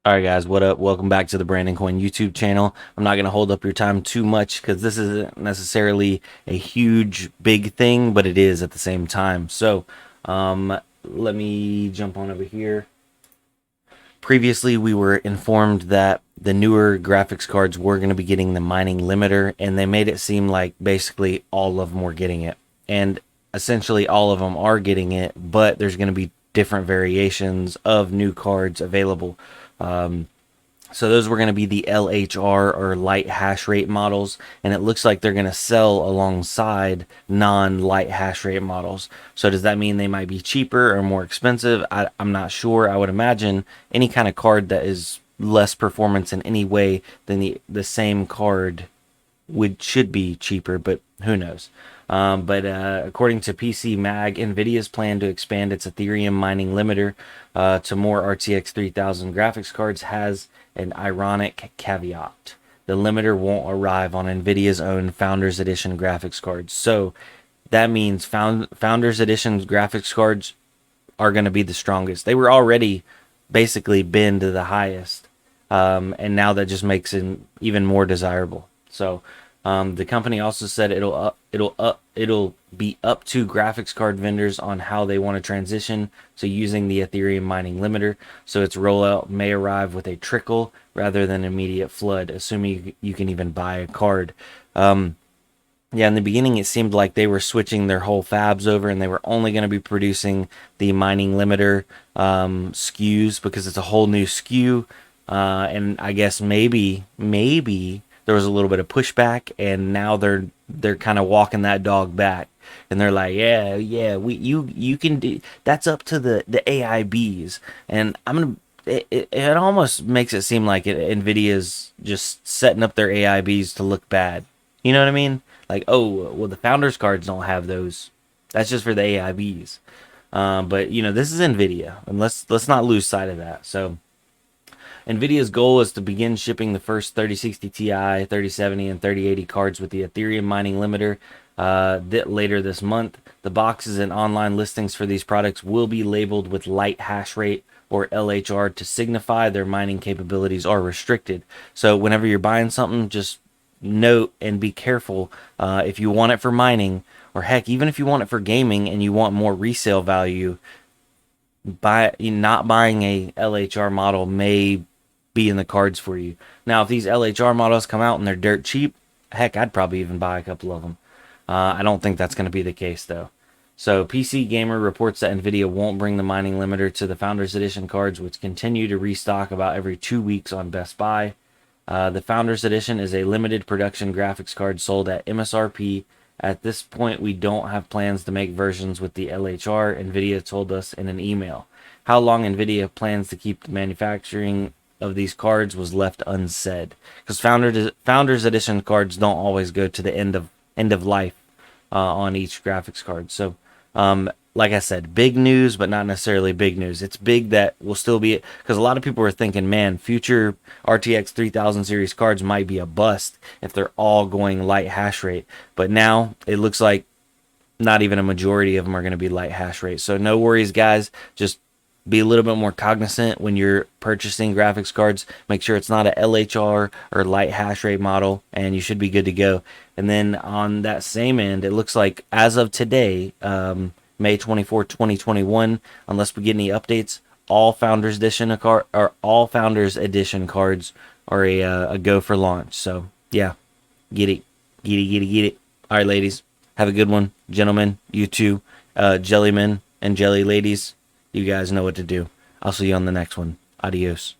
All right, guys, what up? Welcome back to the Brandon Coin YouTube channel. I'm not going to hold up your time too much because this isn't necessarily a huge, big thing, but it is at the same time. So, let me jump on over here. Previously, we were informed that the newer graphics cards were going to be getting the mining limiter, and they made it seem like basically all of them were getting it. And essentially, all of them are getting it, but there's going to be different variations of new cards available. Um, so those were going to be the LHR or light hash rate models, and it looks like they're going to sell alongside non-light hash rate models. So does that mean they might be cheaper or more expensive? I'm not sure. I would imagine any kind of card that is less performance in any way than the same card should be cheaper, but who knows? But according to PC Mag, Nvidia's plan to expand its Ethereum mining limiter to more RTX 3000 graphics cards has an ironic caveat. The limiter won't arrive on Nvidia's own Founders Edition graphics cards. So that means Founders Edition graphics cards are going to be the strongest. They were already basically been to the highest, and now that just makes it even more desirable. So the company also said it'll be up to graphics card vendors on how they want to transition to using the Ethereum mining limiter. So its rollout may arrive with a trickle rather than immediate flood, assuming you can even buy a card. Yeah, in the beginning, it seemed like they were switching their whole fabs over and they were only going to be producing the mining limiter SKUs because it's a whole new SKU. And I guess maybe there was a little bit of pushback, and now they're kind of walking that dog back, and they're like, yeah, you can do that's up to the AIBs, and it almost makes it seem like Nvidia's just setting up their AIBs to look bad. You know what I mean? Like, oh, well, the founders cards don't have those. That's just for the AIBs. But this is Nvidia, and let's not lose sight of that. So Nvidia's goal is to begin shipping the first 3060 Ti, 3070, and 3080 cards with the Ethereum mining limiter later this month. The boxes and online listings for these products will be labeled with light hash rate or LHR to signify their mining capabilities are restricted. So whenever you're buying something, just note and be careful if you want it for mining, or heck, even if you want it for gaming and you want more resale value, not buying a LHR model may be in the cards for you. Now, if these LHR models come out and they're dirt cheap, heck, I'd probably even buy a couple of them. I don't think that's going to be the case, though. So, PC Gamer reports that Nvidia won't bring the mining limiter to the Founders Edition cards, which continue to restock about every 2 weeks on Best Buy. The Founders Edition is a limited production graphics card sold at MSRP. At this point, we don't have plans to make versions with the LHR, Nvidia told us in an email. How long Nvidia plans to keep the manufacturing of these cards was left unsaid, because Founders Edition cards don't always go to the end of life on each graphics card. So, like I said, big news, but not necessarily big news. It's big that will still be, because a lot of people are thinking, man, future RTX 3000 series cards might be a bust if they're all going light hash rate. But now it looks like not even a majority of them are going to be light hash rate. So no worries, guys. Just be a little bit more cognizant when you're purchasing graphics cards. Make sure it's not a LHR or light hash rate model, and you should be good to go. And then on that same end, it looks like as of today, May 24, 2021, unless we get any updates, all Founders Edition cards are a go for launch. So yeah, get it, get it. All right, ladies, have a good one, gentlemen. You too, jellymen and jelly ladies. You guys know what to do. I'll see you on the next one. Adios.